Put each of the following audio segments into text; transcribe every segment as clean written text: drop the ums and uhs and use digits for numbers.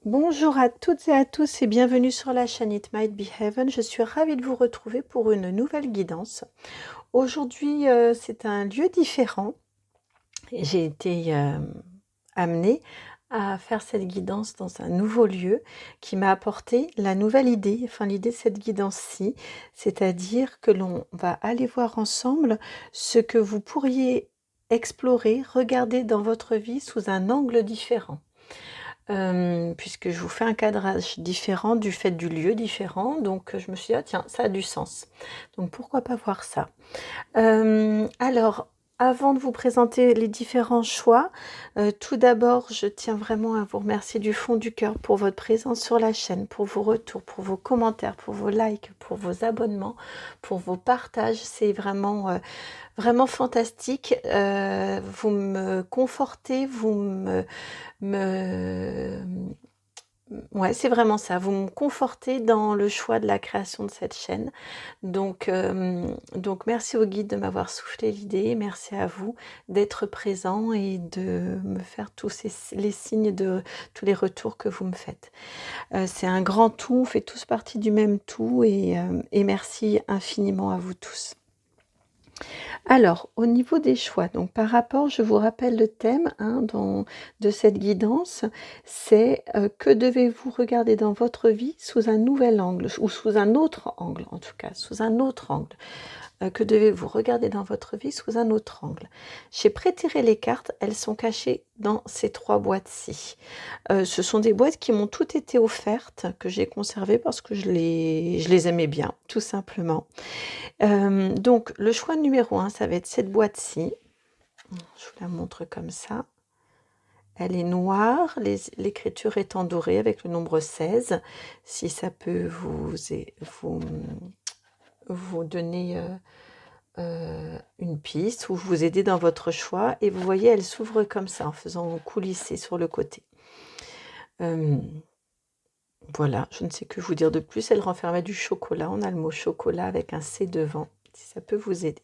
Bonjour à toutes et à tous et bienvenue sur la chaîne It Might Be Heaven. Je suis ravie de vous retrouver pour une nouvelle guidance. Aujourd'hui, c'est un lieu différent. J'ai été amenée à faire cette guidance dans un nouveau lieu qui m'a apporté la nouvelle idée, enfin l'idée de cette guidance-ci, c'est-à-dire que l'on va aller voir ensemble ce que vous pourriez explorer, regarder dans votre vie sous un angle différent. Puisque je vous fais un cadrage différent du fait du lieu différent, donc je me suis dit: «Ah tiens, ça a du sens». Donc pourquoi pas voir ça? Alors, avant de vous présenter les différents choix, tout d'abord, je tiens vraiment à vous remercier du fond du cœur pour votre présence sur la chaîne, pour vos retours, pour vos commentaires, pour vos likes, pour vos abonnements, pour vos partages. C'est vraiment fantastique. Vous me confortez, vous me ouais, c'est vraiment ça. Vous me confortez dans le choix de la création de cette chaîne. Donc merci au guide de m'avoir soufflé l'idée. Merci à vous d'être présent et de me faire les signes de tous les retours que vous me faites. C'est un grand tout, on fait tous partie du même tout et merci infiniment à vous tous. Alors, au niveau des choix, donc par rapport, je vous rappelle le thème de cette guidance, c'est que devez-vous regarder dans votre vie sous un nouvel angle, ou sous un autre angle en tout cas, sous un autre angle. Que devez-vous regarder dans votre vie sous un autre angle? J'ai prétiré les cartes, elles sont cachées dans ces 3 boîtes-ci. Ce sont des boîtes qui m'ont toutes été offertes, que j'ai conservées parce que je les aimais bien, tout simplement. Donc le choix numéro 1, ça va être cette boîte-ci. Je vous la montre comme ça. Elle est noire, l'écriture est en doré avec le nombre 16. Si ça peut vous donner une piste ou vous aider dans votre choix. Et vous voyez, elle s'ouvre comme ça en faisant coulisser sur le côté. Voilà, je ne sais que vous dire de plus. Elle renfermait du chocolat. On a le mot chocolat avec un C devant, si ça peut vous aider.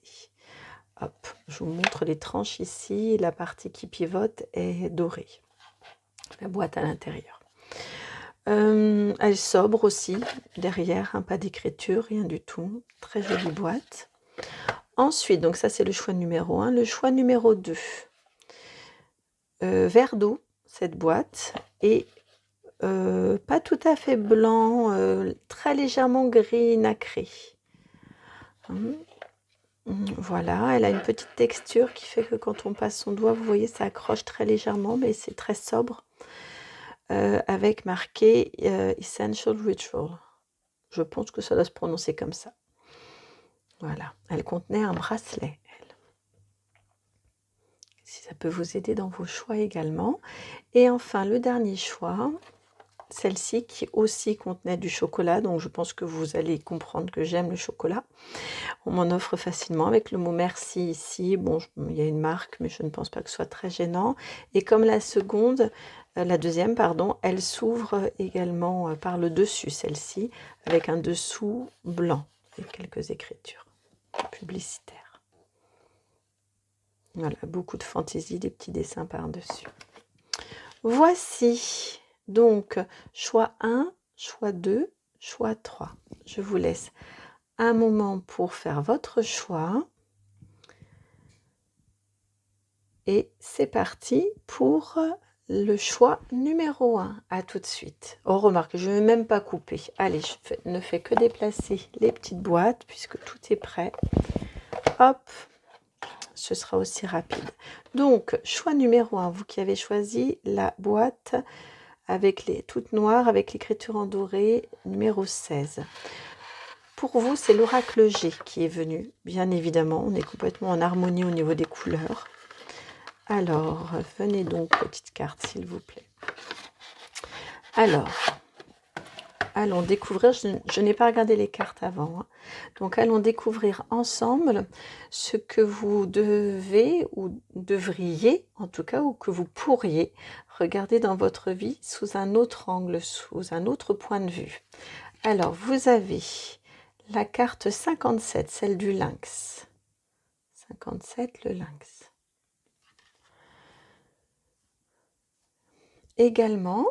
Hop, je vous montre les tranches ici. La partie qui pivote est dorée. La boîte à l'intérieur. Elle sobre aussi. Derrière, pas d'écriture, rien du tout. Très jolie boîte. Ensuite, donc ça c'est le choix numéro 1. Le choix numéro 2. Vert d'eau, cette boîte. Et pas tout à fait blanc, très légèrement gris nacré. Voilà, elle a une petite texture qui fait que quand on passe son doigt, vous voyez, ça accroche très légèrement, mais c'est très sobre. Avec marqué Essential Ritual. Je pense que ça doit se prononcer comme ça. Voilà, elle contenait un bracelet, elle. Si ça peut vous aider dans vos choix également. Et enfin, le dernier choix, celle-ci qui aussi contenait du chocolat, donc je pense que vous allez comprendre que j'aime le chocolat. On m'en offre facilement avec le mot merci ici. Bon, il y a une marque, mais je ne pense pas que ce soit très gênant. Et comme la deuxième, pardon, elle s'ouvre également par le dessus, celle-ci, avec un dessous blanc et quelques écritures publicitaires. Voilà, beaucoup de fantaisie, des petits dessins par-dessus. Voici donc choix 1, choix 2, choix 3. Je vous laisse un moment pour faire votre choix. Et c'est parti pour le choix numéro 1. À tout de suite. Oh, remarque, je ne vais même pas couper. Allez, ne fais que déplacer les petites boîtes puisque tout est prêt. Hop, ce sera aussi rapide. Donc, choix numéro 1, vous qui avez choisi la boîte toute noire avec l'écriture en doré, numéro 16. Pour vous, c'est l'oracle G qui est venu. Bien évidemment, on est complètement en harmonie au niveau des couleurs. Alors, venez donc, petite carte, s'il vous plaît. Alors, allons découvrir, je n'ai pas regardé les cartes avant, hein. Donc allons découvrir ensemble ce que vous devez ou devriez, en tout cas, ou que vous pourriez regarder dans votre vie sous un autre angle, sous un autre point de vue. Alors, vous avez la carte 57, celle du lynx. 57, le lynx. Également,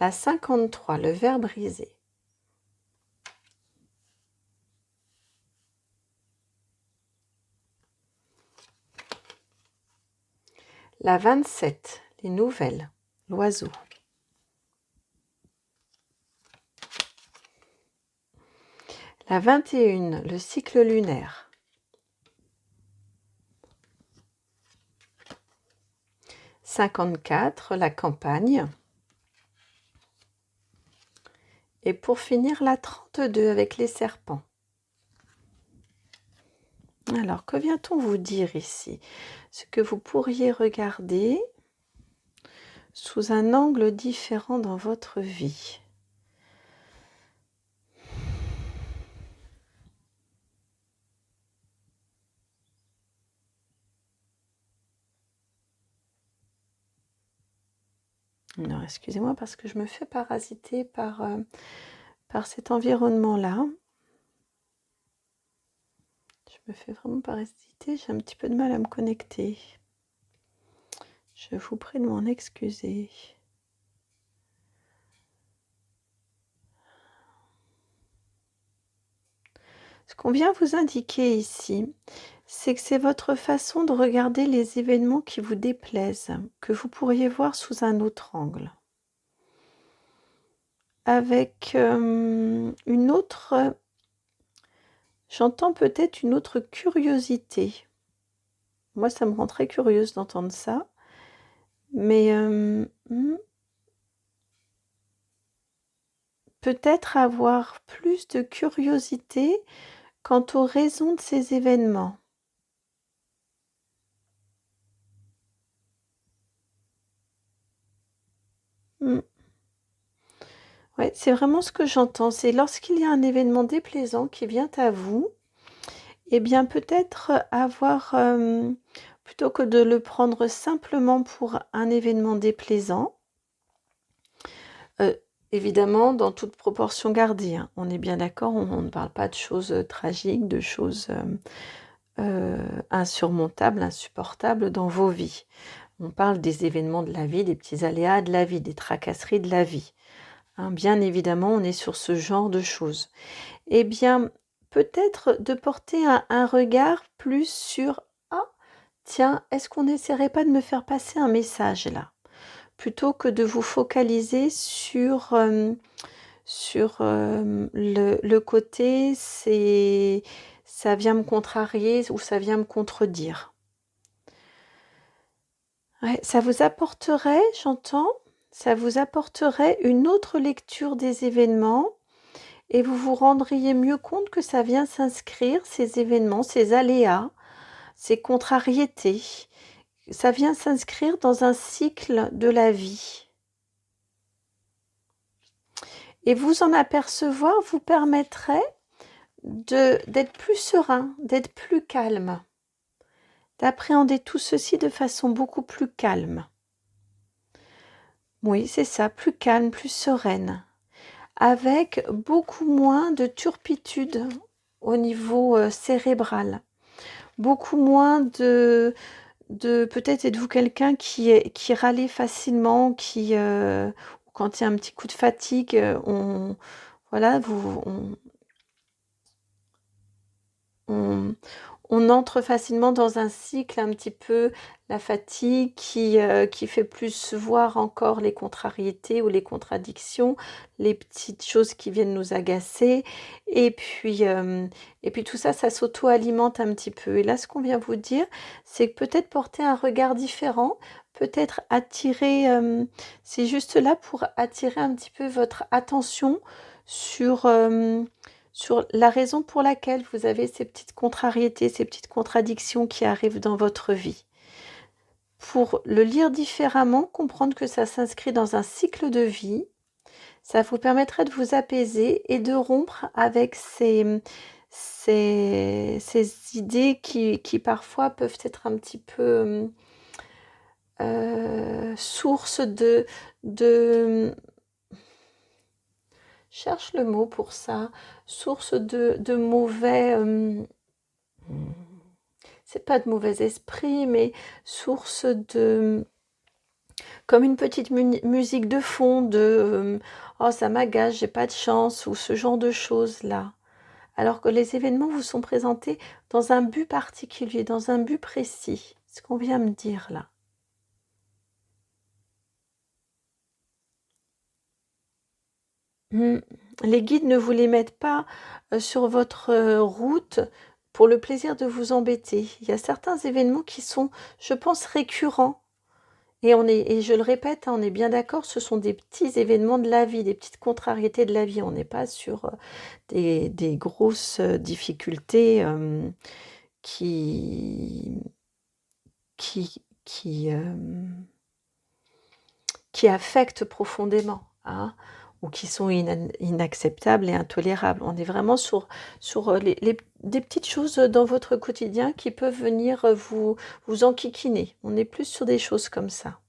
La 53, le verre brisé. La 27, les nouvelles, l'oiseau. La 21, le cycle lunaire. « 54, la campagne. Et pour finir, la 32 avec les serpents. Alors, que vient-on vous dire ici? Ce que vous pourriez regarder sous un angle différent dans votre vie. Non, excusez-moi parce que je me fais parasiter par cet environnement-là. Je me fais vraiment parasiter, j'ai un petit peu de mal à me connecter. Je vous prie de m'en excuser. Ce qu'on vient vous indiquer ici, c'est que c'est votre façon de regarder les événements qui vous déplaisent, que vous pourriez voir sous un autre angle. Avec une autre, j'entends peut-être une autre curiosité. Moi, ça me rend très curieuse d'entendre ça. Mais peut-être avoir plus de curiosité quant aux raisons de ces événements. Ouais, c'est vraiment ce que j'entends. C'est lorsqu'il y a un événement déplaisant qui vient à vous, eh bien peut-être avoir, plutôt que de le prendre simplement pour un événement déplaisant, évidemment dans toute proportion gardée, hein. On est bien d'accord, on ne parle pas de choses tragiques, de choses insurmontables, insupportables dans vos vies. On parle des événements de la vie, des petits aléas de la vie, des tracasseries de la vie. Hein, bien évidemment, on est sur ce genre de choses. Eh bien, peut-être de porter un regard plus sur « Ah, tiens, est-ce qu'on n'essaierait pas de me faire passer un message là ?» Plutôt que de vous focaliser sur le côté « ça vient me contrarier » ou « ça vient me contredire ». Ouais, ça vous apporterait, j'entends, ça vous apporterait une autre lecture des événements et vous vous rendriez mieux compte que ça vient s'inscrire, ces événements, ces aléas, ces contrariétés. Ça vient s'inscrire dans un cycle de la vie. Et vous en apercevoir vous permettrait d'être plus serein, d'être plus calme, d'appréhender tout ceci de façon beaucoup plus calme. Oui, c'est ça, plus calme, plus sereine, avec beaucoup moins de turpitude au niveau cérébral, beaucoup moins de peut-être êtes-vous quelqu'un qui râlait facilement, quand il y a un petit coup de fatigue, voilà, on entre facilement dans un cycle un petit peu, la fatigue qui fait plus voir encore les contrariétés ou les contradictions, les petites choses qui viennent nous agacer et puis tout ça, ça s'auto-alimente un petit peu. Et là, ce qu'on vient vous dire, c'est que peut-être porter un regard différent, peut-être attirer, c'est juste là pour attirer un petit peu votre attention sur la raison pour laquelle vous avez ces petites contrariétés, ces petites contradictions qui arrivent dans votre vie. Pour le lire différemment, comprendre que ça s'inscrit dans un cycle de vie, ça vous permettrait de vous apaiser et de rompre avec ces idées qui parfois peuvent être un petit peu source de cherche le mot pour ça, source de mauvais, c'est pas de mauvais esprit, mais source Comme une petite musique de fond de oh ça m'agace, j'ai pas de chance ou ce genre de choses-là. Alors que les événements vous sont présentés dans un but particulier, dans un but précis. Ce qu'on vient me dire là. Mmh. Les guides ne vous les mettent pas, sur votre, route pour le plaisir de vous embêter. Il y a certains événements qui sont, je pense, récurrents et je le répète, hein, on est bien d'accord, ce sont des petits événements de la vie, des petites contrariétés de la vie. On n'est pas sur, des grosses, difficultés, qui qui qui affectent profondément, hein, ou qui sont inacceptables et intolérables. On est vraiment sur, les des petites choses, dans votre quotidien qui peuvent venir, vous enquiquiner. On est plus sur des choses comme ça.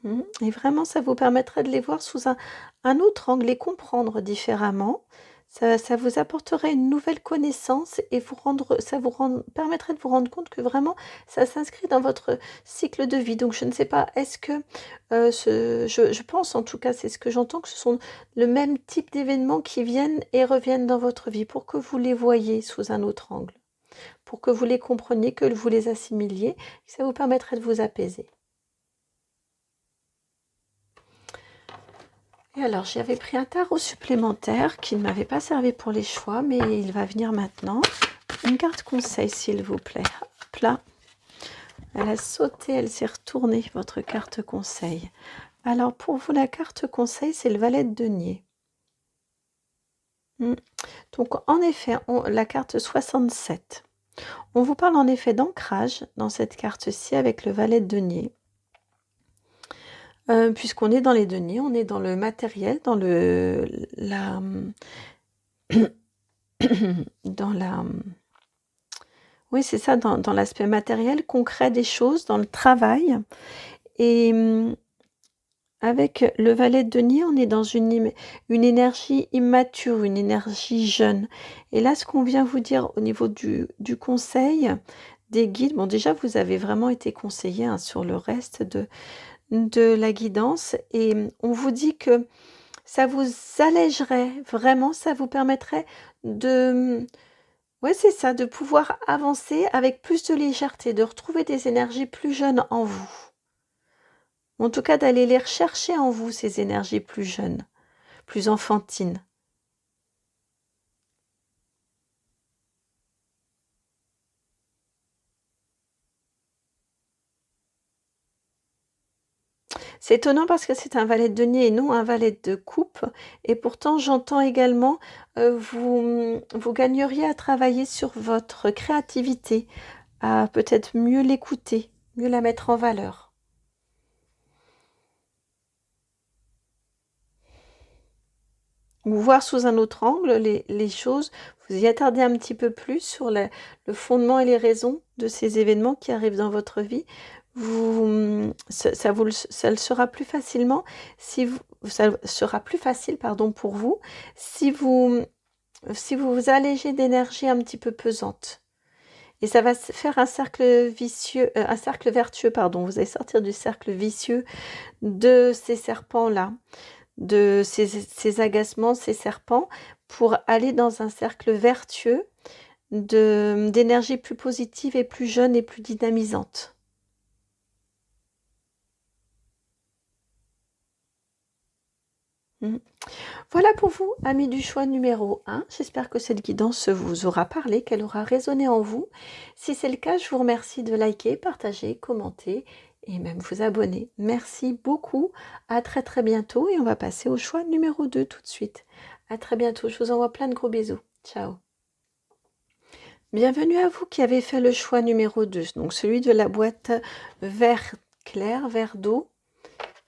Mmh et vraiment ça vous permettrait de les voir sous un autre angle, les comprendre différemment. Ça vous apporterait une nouvelle connaissance et ça vous permettrait de vous rendre compte que vraiment ça s'inscrit dans votre cycle de vie. Donc je ne sais pas, est-ce que, je pense en tout cas, c'est ce que j'entends, que ce sont le même type d'événements qui viennent et reviennent dans votre vie pour que vous les voyiez sous un autre angle, pour que vous les compreniez, que vous les assimiliez, ça vous permettrait de vous apaiser. Et alors, j'avais pris un tarot supplémentaire qui ne m'avait pas servi pour les choix, mais il va venir maintenant. Une carte conseil, s'il vous plaît. Hop là. Elle a sauté, elle s'est retournée, votre carte conseil. Alors, pour vous, la carte conseil, c'est le valet de denier. Donc, en effet, la carte 67. On vous parle en effet d'ancrage dans cette carte-ci avec le valet de denier. Puisqu'on est dans les deniers, on est dans le matériel, dans dans la oui, c'est ça, dans l'aspect matériel, concret des choses, dans le travail et avec le valet de denier, on est dans une énergie immature, une énergie jeune et là, ce qu'on vient vous dire au niveau du conseil, des guides, bon déjà, vous avez vraiment été conseillé, hein, sur le reste de la guidance et on vous dit que ça vous allégerait, vraiment, ça vous permettrait de ouais, c'est ça, de pouvoir avancer avec plus de légèreté, de retrouver des énergies plus jeunes en vous. En tout cas, d'aller les rechercher en vous, ces énergies plus jeunes, plus enfantines. C'est étonnant parce que c'est un valet de denier et non un valet de coupe et pourtant j'entends également, vous gagneriez à travailler sur votre créativité, à peut-être mieux l'écouter, mieux la mettre en valeur. Ou voir sous un autre angle les choses, vous y attardez un petit peu plus sur le fondement et les raisons de ces événements qui arrivent dans votre vie. Ça le sera plus facilement si vous ça sera plus facile, pardon, pour vous, si vous vous allégez d'énergie un petit peu pesante et ça va faire un cercle vicieux, un cercle vertueux, pardon. Vous allez sortir du cercle vicieux de ces serpents-là. De ces agacements, ces serpents, pour aller dans un cercle vertueux d'énergie plus positive et plus jeune et plus dynamisante. Mmh. Voilà pour vous, amis du choix numéro 1. J'espère que cette guidance vous aura parlé, qu'elle aura résonné en vous. Si c'est le cas, je vous remercie de liker, partager, commenter et même vous abonner. Merci beaucoup. À très très bientôt et on va passer au choix numéro 2 tout de suite. À très bientôt. Je vous envoie plein de gros bisous. Ciao. Bienvenue à vous qui avez fait le choix numéro 2, donc celui de la boîte vert clair, vert d'eau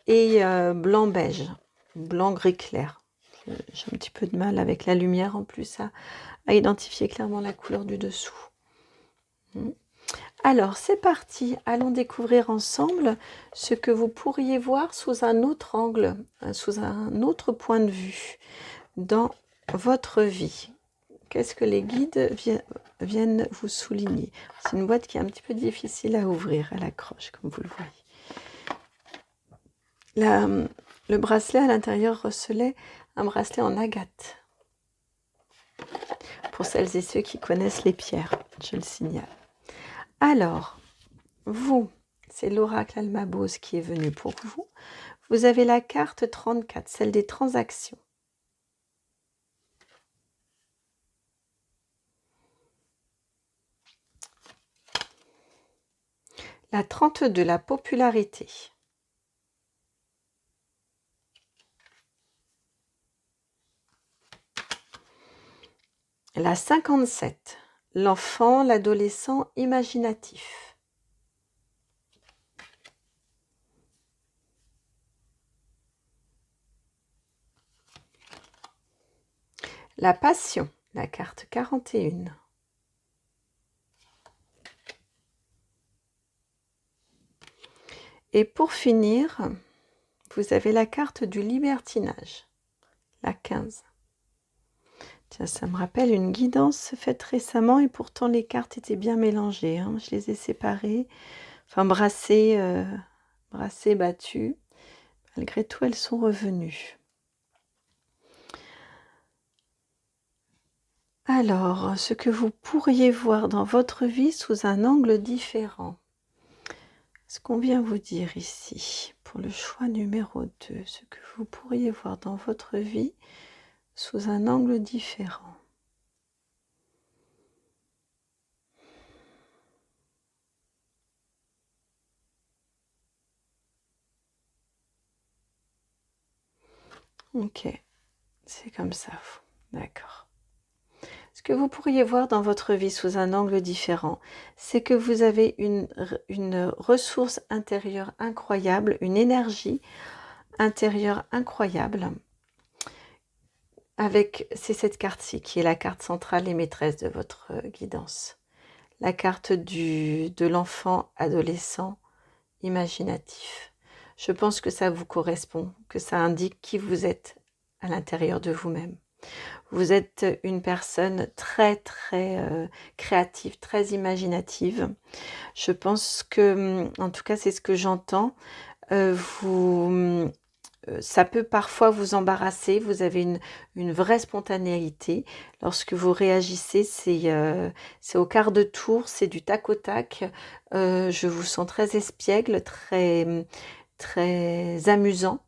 et blanc beige, blanc gris clair. J'ai un petit peu de mal avec la lumière en plus à identifier clairement la couleur du dessous. Alors c'est parti, allons découvrir ensemble ce que vous pourriez voir sous un autre angle, sous un autre point de vue dans votre vie. qu'est-ce que les guides viennent vous souligner? C'est une boîte qui est un petit peu difficile à ouvrir, à l'accroche, comme vous le voyez. Le bracelet à l'intérieur recelait un bracelet en agate. Pour celles et ceux qui connaissent les pierres, je le signale. Alors, vous, c'est l'oracle Almabose qui est venu pour vous. Vous avez la carte 34, celle des transactions. La 32, la popularité. La 57, l'enfant, l'adolescent imaginatif. La passion, la carte 41. Et pour finir, vous avez la carte du libertinage, la 15. Tiens, ça me rappelle une guidance faite récemment et pourtant les cartes étaient bien mélangées. Hein. Je les ai séparées, enfin brassées, battues. Malgré tout, elles sont revenues. Alors, ce que vous pourriez voir dans votre vie sous un angle différent. Ce qu'on vient vous dire ici, pour le choix numéro 2, ce que vous pourriez voir dans votre vie sous un angle différent. Ok, c'est comme ça, d'accord. Ce que vous pourriez voir dans votre vie sous un angle différent, c'est que vous avez une ressource intérieure incroyable, une énergie intérieure incroyable. C'est cette carte-ci qui est la carte centrale et maîtresse de votre guidance. La carte de l'enfant adolescent imaginatif. Je pense que ça vous correspond, que ça indique qui vous êtes à l'intérieur de vous-même. Vous êtes une personne très très créative, très imaginative. Je pense que, en tout cas c'est ce que j'entends, ça peut parfois vous embarrasser, vous avez une vraie spontanéité. Lorsque vous réagissez, c'est au quart de tour, c'est du tac au tac. Je vous sens très espiègle, très, très amusant.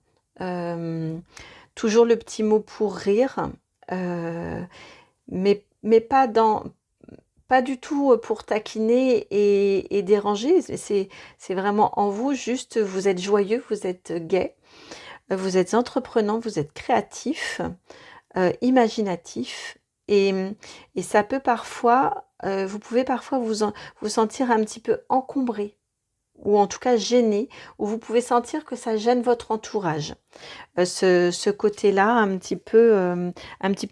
Toujours le petit mot pour rire, mais pas du tout pour taquiner et déranger. C'est vraiment en vous, juste vous êtes joyeux, vous êtes gai. Vous êtes entreprenant, vous êtes créatif, imaginatif et ça peut parfois, vous pouvez parfois vous sentir un petit peu encombré ou en tout cas gêné, ou vous pouvez sentir que ça gêne votre entourage. Ce côté-là un petit peu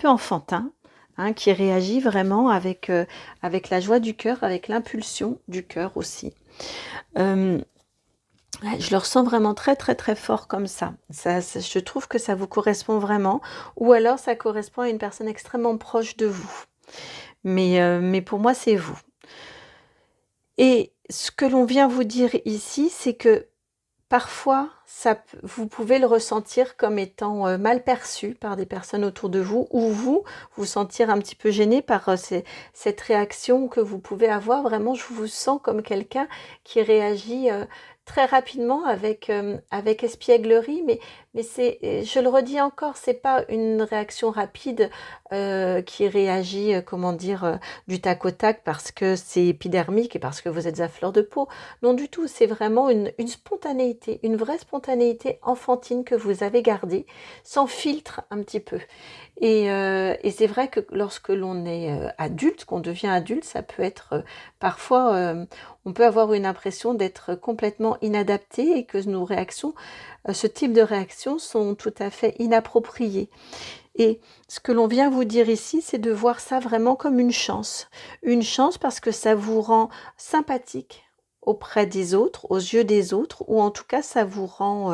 enfantin, hein, qui réagit vraiment avec la joie du cœur, avec l'impulsion du cœur aussi. Je le ressens vraiment très très très fort comme ça. Je trouve que ça vous correspond vraiment, ou alors ça correspond à une personne extrêmement proche de vous. Mais pour moi, c'est vous. Et ce que l'on vient vous dire ici, c'est que parfois, vous pouvez le ressentir comme étant mal perçu par des personnes autour de vous, ou vous sentir un petit peu gêné par cette réaction que vous pouvez avoir. Vraiment, je vous sens comme quelqu'un qui réagit très rapidement avec espièglerie, mais je le redis encore, c'est pas une réaction rapide qui réagit, du tac au tac parce que c'est épidermique et parce que vous êtes à fleur de peau. Non du tout, c'est vraiment une spontanéité, une vraie spontanéité enfantine que vous avez gardée, sans filtre un petit peu. Et c'est vrai que lorsque l'on est adulte, qu'on devient adulte, ça peut être parfois, on peut avoir une impression d'être complètement inadapté et que nos réactions, ce type de réactions sont tout à fait inappropriées. Et ce que l'on vient vous dire ici, c'est de voir ça vraiment comme une chance. Une chance parce que ça vous rend sympathique auprès des autres, aux yeux des autres, ou en tout cas ça vous rend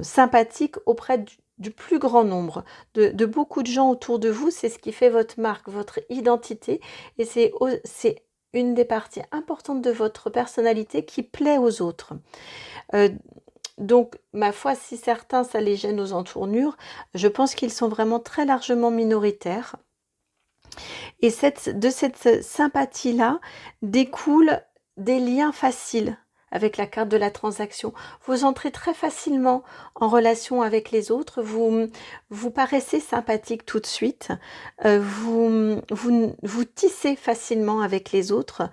sympathique auprès du plus grand nombre, de beaucoup de gens autour de vous. C'est ce qui fait votre marque, votre identité, et c'est une des parties importantes de votre personnalité qui plaît aux autres. Euh, donc, ma foi, si certains, ça les gêne aux entournures, je pense qu'ils sont vraiment très largement minoritaires. Et de cette sympathie-là découlent des liens faciles avec la carte de la transaction. Vous entrez très facilement en relation avec les autres, vous paraissez sympathique tout de suite, vous tissez facilement avec les autres,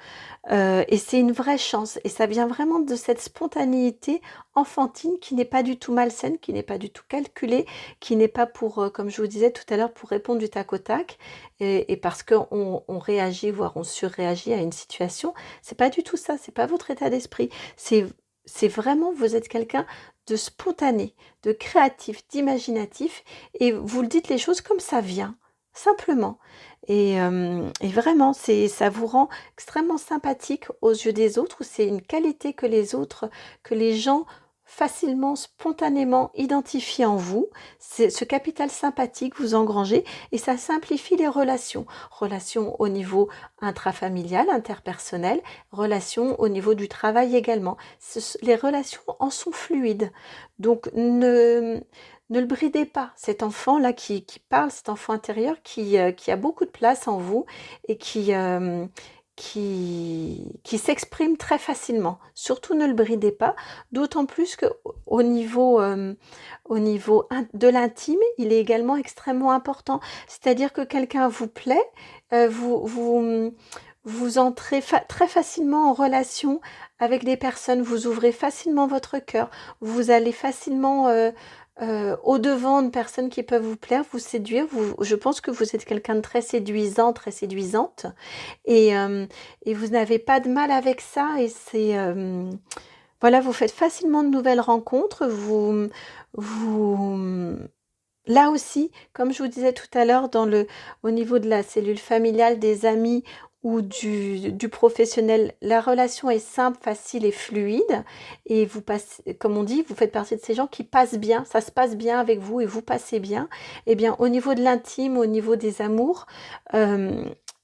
et c'est une vraie chance. Et ça vient vraiment de cette spontanéité enfantine qui n'est pas du tout malsaine, qui n'est pas du tout calculée, qui n'est pas pour, comme je vous disais tout à l'heure, pour répondre du tac au tac, et parce qu'on réagit, voire on surréagit à une situation. C'est pas du tout ça, c'est pas votre état d'esprit. C'est vraiment, vous êtes quelqu'un de spontané, de créatif, d'imaginatif, et vous le dites les choses comme ça vient, simplement. Et vraiment, ça vous rend extrêmement sympathique aux yeux des autres, ou c'est une qualité que les gens facilement, spontanément identifient en vous. C'est ce capital sympathique vous engrangez, et ça simplifie les relations. Relations au niveau intrafamilial, interpersonnel, relations au niveau du travail également. Les relations en sont fluides. Donc ne le bridez pas, cet enfant-là qui parle, cet enfant intérieur qui a beaucoup de place en vous et qui s'exprime très facilement. Surtout ne le bridez pas, d'autant plus qu'au niveau, de l'intime, il est également extrêmement important. C'est-à-dire que quelqu'un vous plaît, vous entrez très facilement en relation avec des personnes, vous ouvrez facilement votre cœur, vous allez facilement au-devant de personnes qui peuvent vous plaire, vous séduire. Je pense que vous êtes quelqu'un de très séduisant, très séduisante, et vous n'avez pas de mal avec ça, et voilà, vous faites facilement de nouvelles rencontres, vous là aussi, comme je vous disais tout à l'heure, au niveau de la cellule familiale, des amis ou du professionnel, la relation est simple, facile et fluide. Et vous passez, comme on dit, vous faites partie de ces gens qui passent bien, ça se passe bien avec vous et vous passez bien. Eh bien, au niveau de l'intime, au niveau des amours,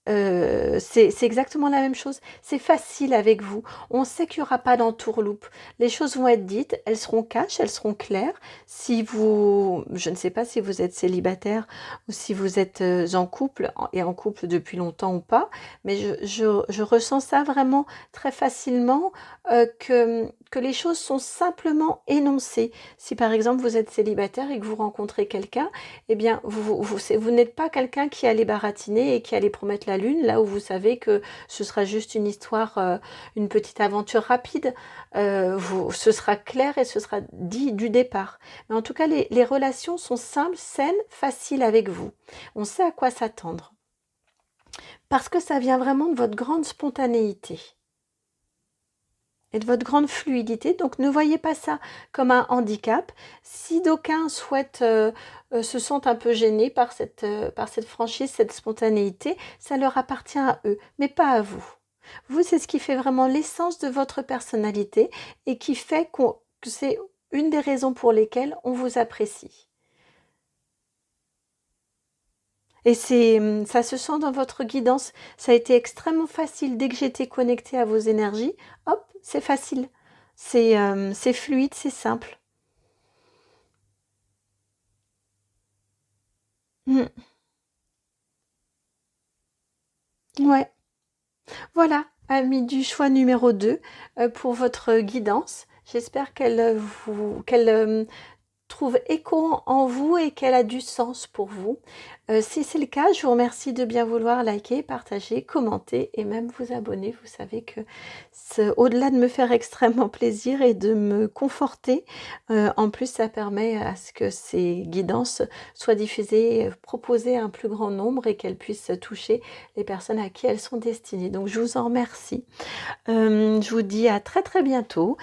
euh, c'est exactement la même chose. C'est facile avec vous. On sait qu'il n'y aura pas d'entourloupe. Les choses vont être dites, elles seront cash, elles seront claires. Je ne sais pas si vous êtes célibataire ou si vous êtes en couple, et en couple depuis longtemps ou pas, mais je ressens ça vraiment très facilement, que les choses sont simplement énoncées. Si par exemple vous êtes célibataire et que vous rencontrez quelqu'un, eh bien vous n'êtes pas quelqu'un qui allait baratiner et qui allait promettre la lune, là où vous savez que ce sera juste une histoire, une petite aventure rapide. Ce sera clair et ce sera dit du départ. Mais en tout cas, les relations sont simples, saines, faciles avec vous. On sait à quoi s'attendre. Parce que ça vient vraiment de votre grande spontanéité et de votre grande fluidité. Donc ne voyez pas ça comme un handicap. Si d'aucuns se sentent un peu gênés par cette franchise, cette spontanéité, ça leur appartient à eux, mais pas à vous. Vous, c'est ce qui fait vraiment l'essence de votre personnalité et qui fait que c'est une des raisons pour lesquelles on vous apprécie. Et ça se sent dans votre guidance. Ça a été extrêmement facile. Dès que j'étais connectée à vos énergies, hop, c'est facile. C'est fluide, c'est simple. Mm. Ouais. Voilà, amis du choix numéro 2, pour votre guidance. J'espère qu'elle trouve écho en vous et qu'elle a du sens pour vous. Si c'est le cas, je vous remercie de bien vouloir liker, partager, commenter et même vous abonner. Vous savez que au-delà de me faire extrêmement plaisir et de me conforter, en plus ça permet à ce que ces guidances soient diffusées, proposées à un plus grand nombre et qu'elles puissent toucher les personnes à qui elles sont destinées. Donc je vous en remercie. Je vous dis à très très bientôt.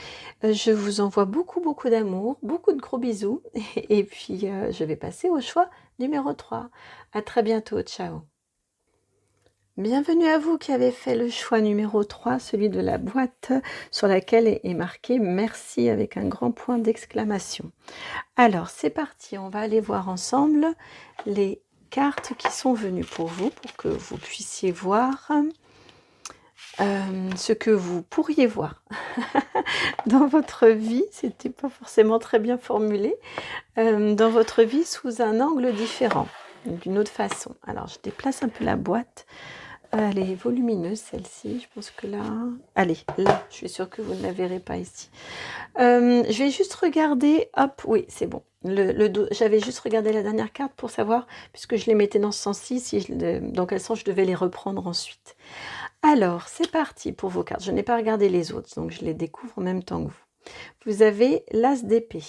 Je vous envoie beaucoup beaucoup d'amour, beaucoup de gros bisous et puis je vais passer au choix numéro 3. À très bientôt, ciao. Bienvenue à vous qui avez fait le choix numéro 3, celui de la boîte sur laquelle est marqué merci avec un grand point d'exclamation. Alors c'est parti, on va aller voir ensemble les cartes qui sont venues pour vous que vous puissiez voir ce que vous pourriez voir dans votre vie, c'était pas forcément très bien formulé, dans votre vie sous un angle différent, d'une autre façon. Alors je déplace un peu la boîte. Elle est volumineuse celle-ci, je pense que là... Allez, là, je suis sûre que vous ne la verrez pas ici. Je vais juste regarder, hop, oui, c'est bon. J'avais juste regardé la dernière carte pour savoir, puisque je les mettais dans ce sens-ci, dans quel sens je devais les reprendre ensuite. Alors, c'est parti pour vos cartes. Je n'ai pas regardé les autres, donc je les découvre en même temps que vous. Vous avez l'As d'épée.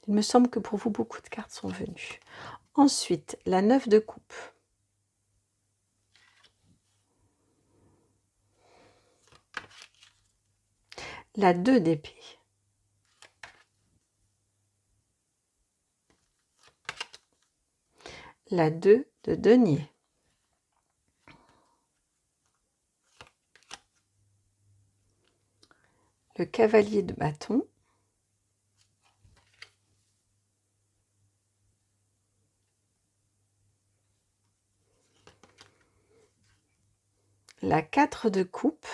Il me semble que pour vous, beaucoup de cartes sont venues. Ensuite, la 9 de coupe. La 2 d'épée. La 2 de denier. Le cavalier de bâton. La 4 de coupe.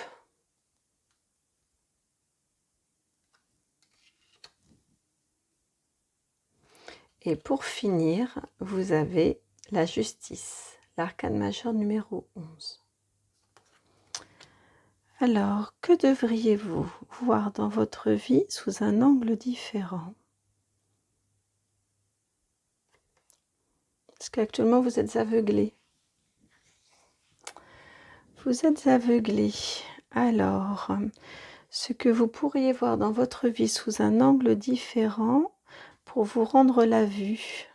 Et pour finir, vous avez la justice, l'arcane majeur numéro 11. Alors, que devriez-vous voir dans votre vie sous un angle différent? Parce qu'actuellement, vous êtes aveuglé. Vous êtes aveuglé. Alors, ce que vous pourriez voir dans votre vie sous un angle différent pour vous rendre la vue.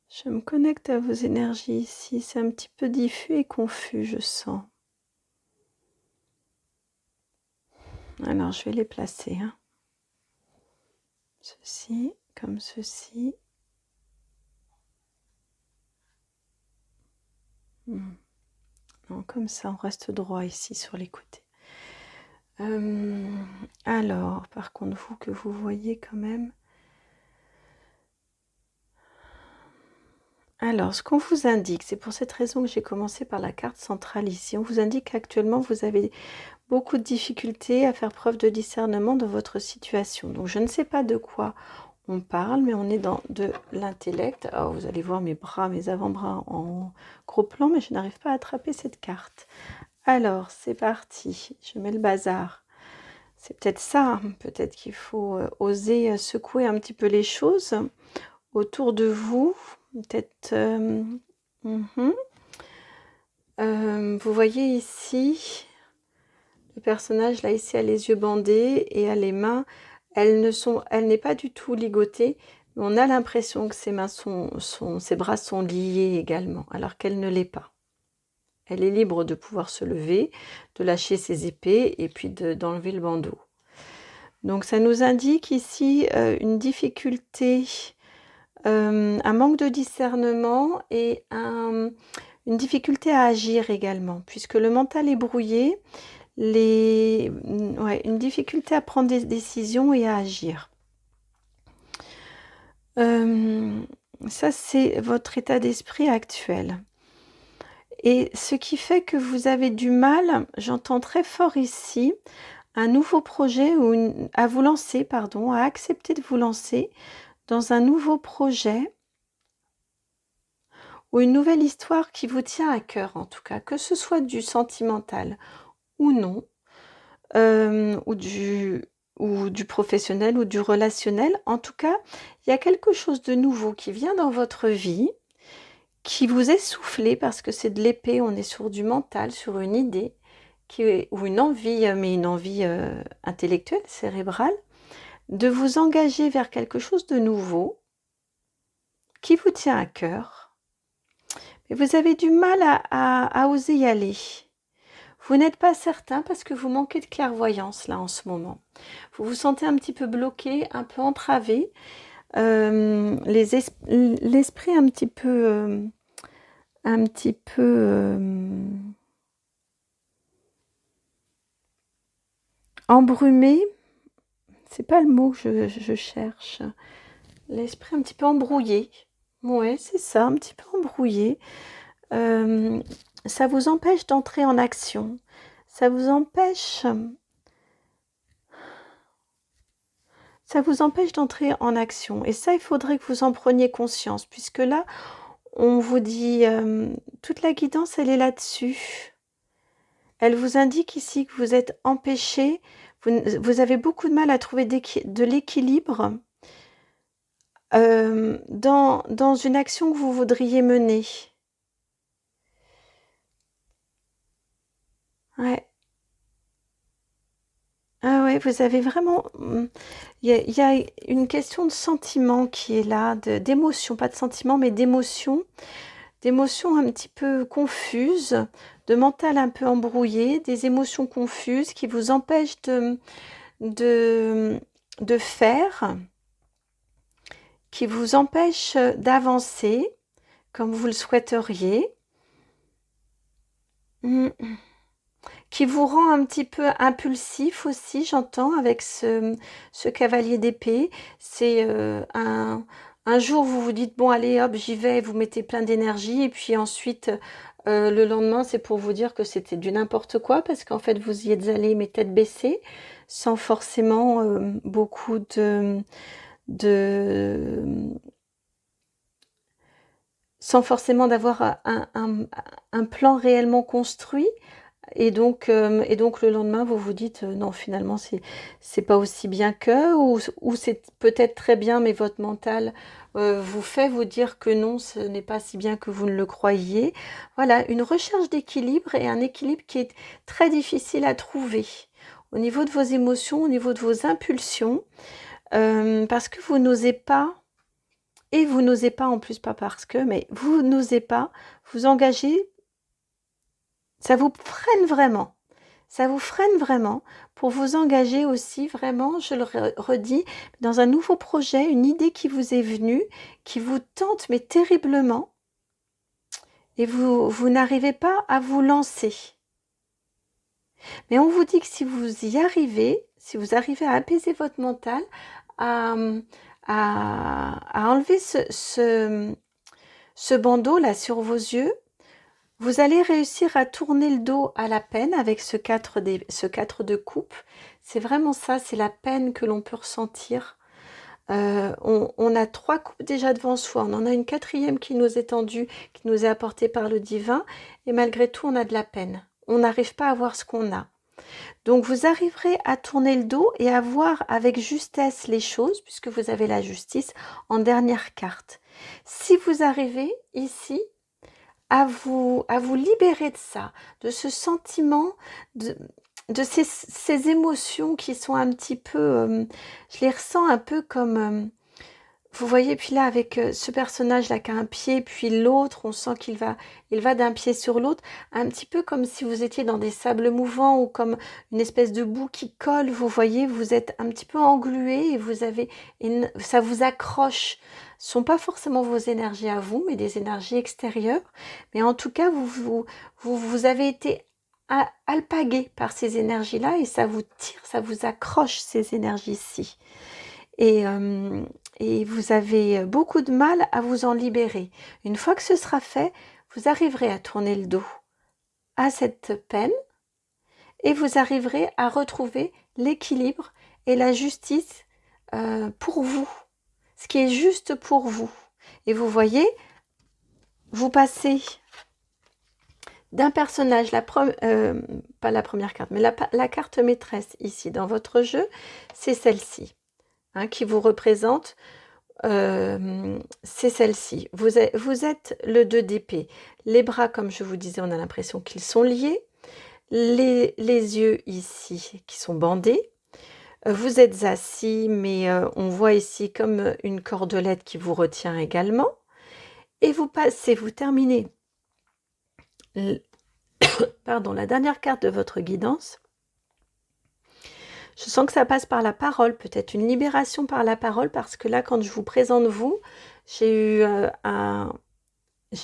Je me connecte à vos énergies ici. C'est un petit peu diffus et confus, je sens. Alors, je vais les placer. Ceci, comme ceci. Non, comme ça, on reste droit ici sur les côtés. Alors, par contre, vous que vous voyez quand même. Alors, ce qu'on vous indique, c'est pour cette raison que j'ai commencé par la carte centrale ici. On vous indique qu'actuellement, vous avez beaucoup de difficultés à faire preuve de discernement dans votre situation. Donc, je ne sais pas de quoi on parle, mais on est dans de l'intellect. Alors, vous allez voir mes bras, mes avant-bras en gros plan, mais je n'arrive pas à attraper cette carte. Alors, c'est parti. Je mets le bazar. C'est peut-être ça. Peut-être qu'il faut oser secouer un petit peu les choses autour de vous. Peut-être... vous voyez ici, le personnage là ici a les yeux bandés et a les mains. Elle n'est pas du tout ligotée, mais on a l'impression que ses mains ses bras sont liés également, alors qu'elle ne l'est pas. Elle est libre de pouvoir se lever, de lâcher ses épées et puis d'enlever le bandeau. Donc ça nous indique ici une difficulté, un manque de discernement et une difficulté à agir également, puisque le mental est brouillé, une difficulté à prendre des décisions et à agir. Ça, c'est votre état d'esprit actuel. Et ce qui fait que vous avez du mal, j'entends très fort ici, un nouveau projet à vous lancer, à accepter de vous lancer dans un nouveau projet ou une nouvelle histoire qui vous tient à cœur en tout cas, que ce soit du sentimental ou non, ou du professionnel ou du relationnel. En tout cas, il y a quelque chose de nouveau qui vient dans votre vie, qui vous est soufflé parce que c'est de l'épée, on est sur du mental, sur une idée, ou une envie, mais une envie intellectuelle, cérébrale, de vous engager vers quelque chose de nouveau qui vous tient à cœur. Et vous avez du mal à oser y aller. Vous n'êtes pas certain parce que vous manquez de clairvoyance là en ce moment. Vous vous sentez un petit peu bloqué, un peu entravé. L'esprit un petit peu embrumé. C'est pas le mot que je cherche. L'esprit un petit peu embrouillé. Ouais, c'est ça, un petit peu embrouillé. Ça vous empêche d'entrer en action. Ça vous empêche d'entrer en action. Et ça, il faudrait que vous en preniez conscience, puisque là, on vous dit, toute la guidance, elle est là-dessus. Elle vous indique ici que vous êtes empêché, vous avez beaucoup de mal à trouver de l'équilibre dans une action que vous voudriez mener. Ouais. Ah ouais, vous avez vraiment... Il y a une question de sentiment qui est là, d'émotion, pas de sentiment, mais d'émotion. D'émotions un petit peu confuses, de mental un peu embrouillé, des émotions confuses qui vous empêchent de faire, qui vous empêchent d'avancer comme vous le souhaiteriez, qui vous rend un petit peu impulsif aussi, j'entends, avec ce cavalier d'épée. C'est un jour, vous vous dites, bon, allez, hop, j'y vais, vous mettez plein d'énergie, et puis ensuite, le lendemain, c'est pour vous dire que c'était du n'importe quoi, parce qu'en fait, vous y êtes allé, mais tête baissée, sans forcément beaucoup sans forcément d'avoir un plan réellement construit. Et donc le lendemain, vous vous dites, non, finalement, c'est pas aussi bien que, ou c'est peut-être très bien, mais votre mental vous fait vous dire que non, ce n'est pas si bien que vous ne le croyiez. Voilà, une recherche d'équilibre et un équilibre qui est très difficile à trouver au niveau de vos émotions, au niveau de vos impulsions, parce que vous n'osez pas, et vous n'osez pas en plus, pas parce que, mais vous n'osez pas vous engager. Ça vous freine vraiment. Ça vous freine vraiment pour vous engager aussi vraiment, je le redis, dans un nouveau projet, une idée qui vous est venue, qui vous tente mais terriblement, et vous n'arrivez pas à vous lancer. Mais on vous dit que si vous y arrivez, si vous arrivez à apaiser votre mental, à enlever ce bandeau là sur vos yeux, vous allez réussir à tourner le dos à la peine avec ce 4 de coupe. C'est vraiment ça, c'est la peine que l'on peut ressentir. On a 3 coupes déjà devant soi, on en a une 4e qui nous est tendue, qui nous est apportée par le divin, et malgré tout, on a de la peine. On n'arrive pas à voir ce qu'on a. Donc, vous arriverez à tourner le dos et à voir avec justesse les choses, puisque vous avez la justice en dernière carte. Si vous arrivez ici, à vous libérer de ça, de ce sentiment, de ces émotions qui sont un petit peu, je les ressens un peu comme, vous voyez, puis là avec ce personnage-là qui a un pied, puis l'autre, on sent il va d'un pied sur l'autre, un petit peu comme si vous étiez dans des sables mouvants ou comme une espèce de boue qui colle, vous voyez, vous êtes un petit peu englué et ça vous accroche. Ce ne sont pas forcément vos énergies à vous, mais des énergies extérieures. Mais en tout cas, vous avez été alpagué par ces énergies-là et ça vous tire, ça vous accroche ces énergies-ci. Et vous avez beaucoup de mal à vous en libérer. Une fois que ce sera fait, vous arriverez à tourner le dos à cette peine et vous arriverez à retrouver l'équilibre et la justice pour vous, ce qui est juste pour vous. Et vous voyez, vous passez d'un personnage, pas la première carte, mais la carte maîtresse ici dans votre jeu, c'est celle-ci, qui vous représente. C'est celle-ci. Vous êtes le 2 d'épée. Les bras, comme je vous disais, on a l'impression qu'ils sont liés. Les yeux ici qui sont bandés. Vous êtes assis, mais on voit ici comme une cordelette qui vous retient également. Et vous terminez pardon, la dernière carte de votre guidance, je sens que ça passe par la parole, peut-être une libération par la parole, parce que là, quand je vous présente vous, j'ai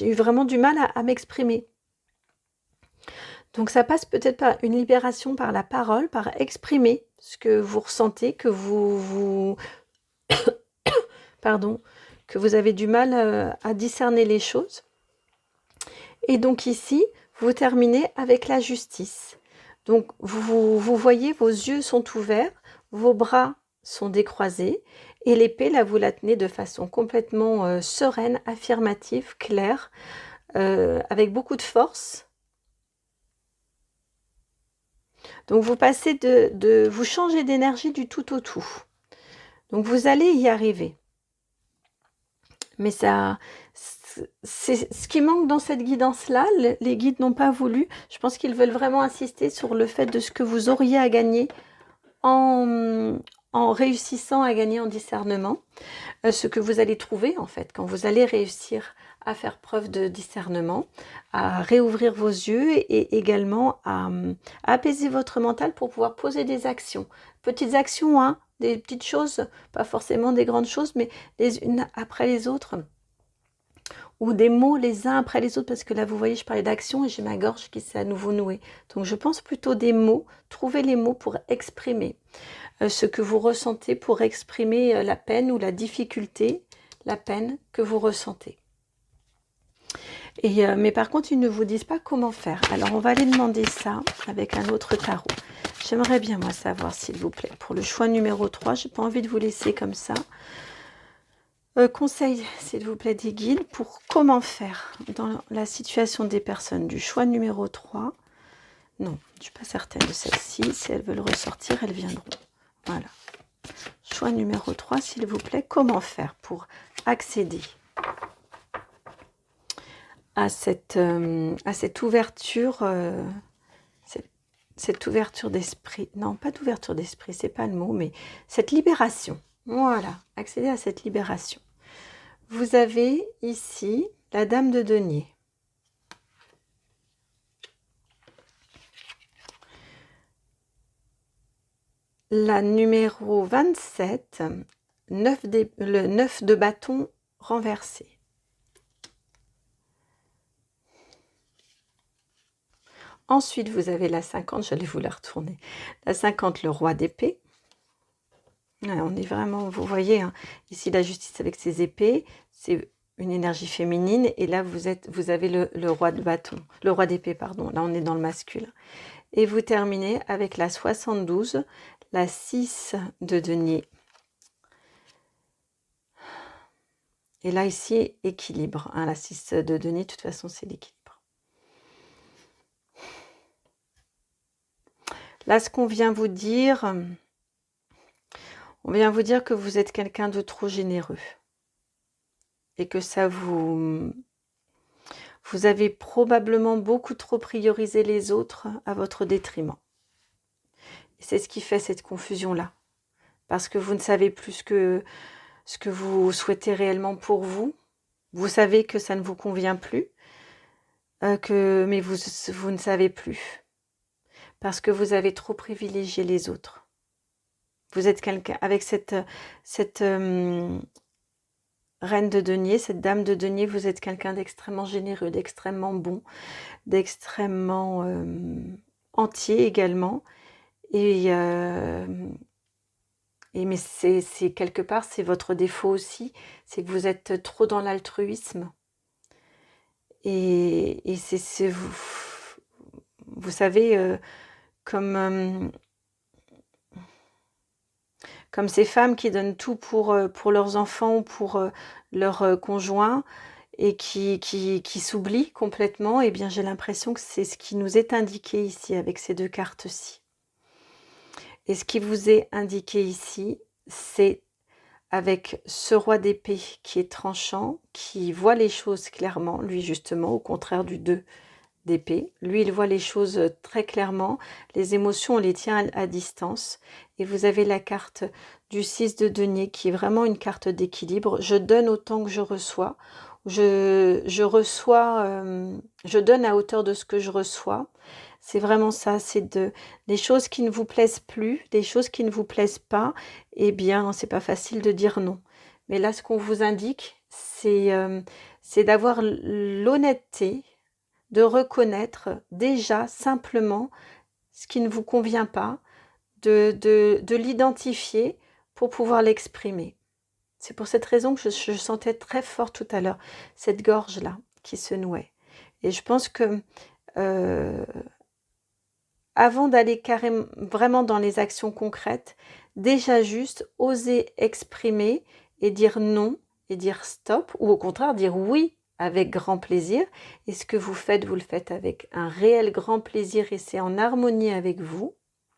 eu vraiment du mal à m'exprimer. Donc ça passe peut-être par une libération par la parole, par exprimer ce que vous ressentez, que pardon, que vous avez du mal à discerner les choses. Et donc ici, vous terminez avec la justice. Donc vous voyez, vos yeux sont ouverts, vos bras sont décroisés, et l'épée, là, vous la tenez de façon complètement sereine, affirmative, claire, avec beaucoup de force. Donc vous passez vous changez d'énergie du tout au tout. Donc vous allez y arriver. Mais ça, c'est ce qui manque dans cette guidance-là. Les guides n'ont pas voulu. Je pense qu'ils veulent vraiment insister sur le fait de ce que vous auriez à gagner en réussissant à gagner en discernement. Ce que vous allez trouver en fait quand vous allez réussir à faire preuve de discernement, à réouvrir vos yeux et également à apaiser votre mental pour pouvoir poser des actions. Petites actions, hein, des petites choses, pas forcément des grandes choses, mais les unes après les autres. Ou des mots les uns après les autres, parce que là, vous voyez, je parlais d'action et j'ai ma gorge qui s'est à nouveau nouée. Donc, je pense plutôt des mots, trouver les mots pour exprimer ce que vous ressentez, pour exprimer la peine ou la difficulté, la peine que vous ressentez. Mais par contre, ils ne vous disent pas comment faire. Alors, on va aller demander ça avec un autre tarot. J'aimerais bien, moi, savoir, s'il vous plaît, pour le choix numéro 3, je n'ai pas envie de vous laisser comme ça. Conseil, s'il vous plaît, des guides pour comment faire dans la situation des personnes du choix numéro 3. Non, je ne suis pas certaine de celle-ci. Si elles veulent ressortir, elles viendront. Voilà. Choix numéro 3, s'il vous plaît. Comment faire pour accéder à cette ouverture, cette ouverture d'esprit. Non, pas d'ouverture d'esprit, c'est pas le mot, mais cette libération. Voilà, accéder à cette libération. Vous avez ici la Dame de denier. La numéro 27, le 9 de bâton renversé. Ensuite, vous avez la 50, j'allais vous la retourner. La 50, le roi d'épée. Ouais, on est vraiment, vous voyez, hein, ici la justice avec ses épées, c'est une énergie féminine. Et là, vous avez le roi de bâton, le roi d'épée, pardon. Là, on est dans le masculin. Et vous terminez avec la 72, la 6 de denier. Et là, ici, équilibre. Hein, la 6 de denier, de toute façon, c'est l'équilibre. Là, ce qu'on vient vous dire, on vient vous dire que vous êtes quelqu'un de trop généreux. Et que ça vous avez probablement beaucoup trop priorisé les autres à votre détriment. Et c'est ce qui fait cette confusion-là. Parce que vous ne savez plus ce que vous souhaitez réellement pour vous. Vous savez que ça ne vous convient plus, mais vous ne savez plus. Parce que vous avez trop privilégié les autres. Vous êtes quelqu'un avec cette reine de denier, cette dame de denier, vous êtes quelqu'un d'extrêmement généreux, d'extrêmement bon, d'extrêmement entier également. Mais c'est quelque part, c'est votre défaut aussi, c'est que vous êtes trop dans l'altruisme. Et c'est vous savez, comme ces femmes qui donnent tout pour leurs enfants ou pour leurs conjoints et qui s'oublient complètement, eh bien j'ai l'impression que c'est ce qui nous est indiqué ici avec ces deux cartes-ci. Et ce qui vous est indiqué ici, c'est avec ce roi d'épée qui est tranchant, qui voit les choses clairement, lui justement, au contraire du 2 d'épée. Lui, il voit les choses très clairement. Les émotions, on les tient à distance. Et vous avez la carte du 6 de denier qui est vraiment une carte d'équilibre. Je donne autant que je reçois. je reçois, je donne à hauteur de ce que je reçois. C'est vraiment ça, c'est des choses qui ne vous plaisent plus, des choses qui ne vous plaisent pas, eh bien, c'est pas facile de dire non. Mais là, ce qu'on vous indique, c'est d'avoir l'honnêteté de reconnaître déjà simplement ce qui ne vous convient pas, de l'identifier pour pouvoir l'exprimer. C'est pour cette raison que je sentais très fort tout à l'heure, cette gorge-là qui se nouait. Et je pense que avant d'aller carrément vraiment dans les actions concrètes, déjà juste oser exprimer et dire non et dire stop, ou au contraire dire oui avec grand plaisir. Et ce que vous le faites avec un réel grand plaisir et c'est en harmonie avec vous.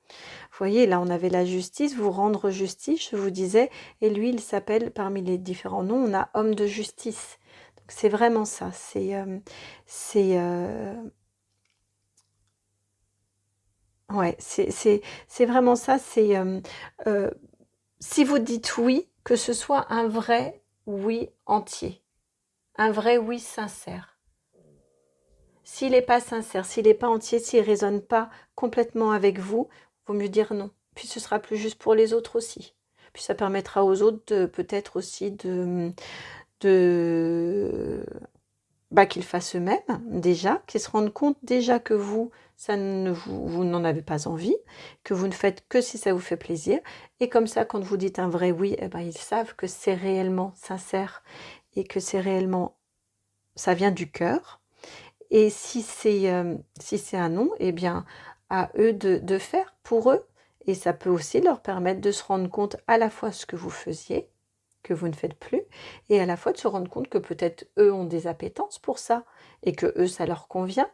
Vous voyez, là, on avait la justice, vous rendre justice, je vous disais, et lui, il s'appelle, parmi les différents noms, on a homme de justice. Donc, c'est vraiment ça, ouais, c'est vraiment ça, si vous dites oui, que ce soit un vrai oui entier, un vrai oui sincère. S'il n'est pas sincère, s'il n'est pas entier, s'il ne résonne pas complètement avec vous, vaut mieux dire non. Puis ce sera plus juste pour les autres aussi. Puis ça permettra aux autres peut-être aussi qu'ils fassent eux-mêmes déjà, qu'ils se rendent compte déjà que vous n'en avez pas envie, que vous ne faites que si ça vous fait plaisir. Et comme ça, quand vous dites un vrai oui, eh ben, ils savent que c'est réellement sincère et que ça vient du cœur. Et si c'est un non, eh bien, à eux de faire pour eux. Et ça peut aussi leur permettre de se rendre compte à la fois ce que vous faisiez, que vous ne faites plus, et à la fois de se rendre compte que peut-être eux ont des appétences pour ça, et que eux, ça leur convient.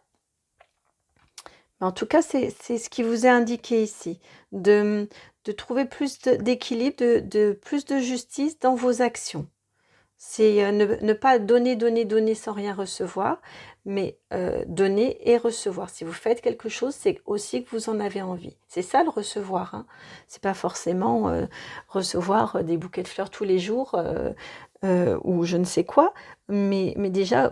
Mais en tout cas, c'est ce qui vous est indiqué ici, de trouver plus d'équilibre, plus de justice dans vos actions. C'est ne pas donner sans rien recevoir, mais donner et recevoir. Si vous faites quelque chose, c'est aussi que vous en avez envie. C'est ça le recevoir, hein. C'est pas forcément recevoir des bouquets de fleurs tous les jours ou je ne sais quoi, mais déjà,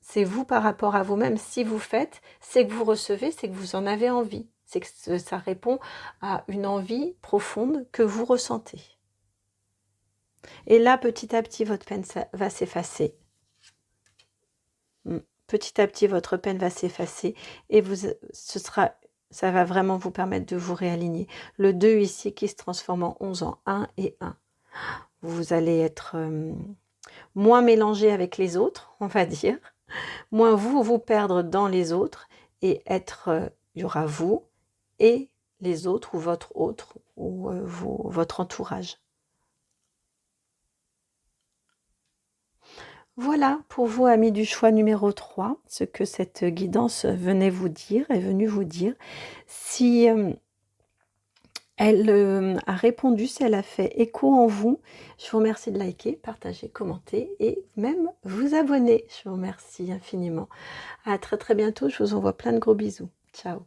c'est vous par rapport à vous-même. Si vous faites, c'est que vous recevez, c'est que vous en avez envie. C'est que ça répond à une envie profonde que vous ressentez. Et là, petit à petit, votre peine va s'effacer. Petit à petit, votre peine va s'effacer et ça va vraiment vous permettre de vous réaligner. Le 2 ici qui se transforme en 11 en 1 et 1. Vous allez être moins mélangé avec les autres, on va dire. Moins vous perdre dans les autres et il y aura vous et les autres ou votre autre ou votre entourage. Voilà pour vous, amis du choix numéro 3, ce que cette guidance est venue vous dire. Si elle a répondu, si elle a fait écho en vous, je vous remercie de liker, partager, commenter et même vous abonner. Je vous remercie infiniment. À très très bientôt, je vous envoie plein de gros bisous. Ciao.